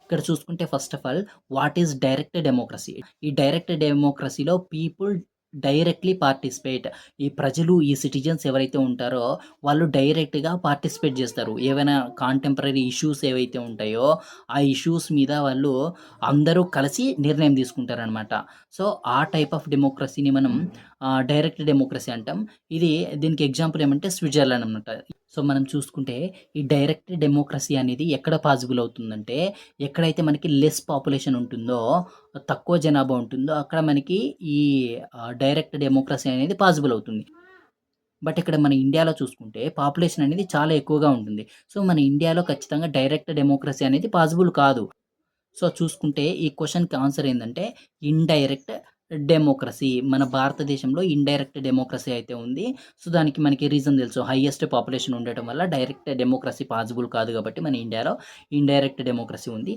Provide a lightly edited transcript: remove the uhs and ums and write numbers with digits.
ఇక్కడ చూసుకుంటే first of all what is direct democracy? ఈ డైరెక్ట్ డెమోక్రసీలో పీపుల్ డైరెక్ట్‌లీ పార్టిసిపేట్. ఈ ప్రజలు, ఈ సిటిజన్స్ ఎవరైతే ఉంటారో వాళ్ళు డైరెక్ట్‌గా పార్టిసిపేట్ జేస్తారు. ఏవైనా కాంటెంపరరీ ఇష్యూస్ ఏవైతే ఉంటాయో, ఆ ఇష్యూస్ మీద వాళ్ళు అందరూ కలిసి నిర్ణయం తీసుకుంటారనమాట. సో, ఆ టైప్ ఆఫ్ డెమోక్రసీని మనం డైరెక్ట్ డెమోక్రసీ అంటాం. దీనికి ఎగ్జాంపుల్ ఏమంటే స్విట్జర్లాండ్ అనమాట. సో, మనం చూసుకుంటే ఈ డైరెక్ట్ డెమోక్రసీ అనేది ఎక్కడ పాసిబుల్ అవుతుందంటే, ఎక్కడైతే మనకి లెస్ పాపులేషన్ ఉంటుందో, తక్కువ జనాభా ఉంటుందో అక్కడ మనకి ఈ డైరెక్ట్ డెమోక్రసీ అనేది పాసిబుల్ అవుతుంది. బట్ ఇక్కడ మన ఇండియాలో చూసుకుంటే పాపులేషన్ అనేది చాలా ఎక్కువగా ఉంటుంది. సో, మన ఇండియాలో ఖచ్చితంగా డైరెక్ట్ డెమోక్రసీ అనేది పాసిబుల్ కాదు. సో, చూసుకుంటే ఈ క్వెషన్‌కి ఆన్సర్ ఏందంటే ఇండైరెక్ట్ డెమోక్రసీ. మన భారతదేశంలో ఇండైరెక్ట్ డెమోక్రసీ అయితే ఉంది. సో, దానికి మనకి రీజన్ తెలుసు. హైయెస్ట్ పాపులేషన్ ఉండటం వల్ల డైరెక్ట్ డెమోక్రసీ పాసిబుల్ కాదు కాబట్టి మన ఇండియాలో ఇండైరెక్ట్ డెమోక్రసీ ఉంది.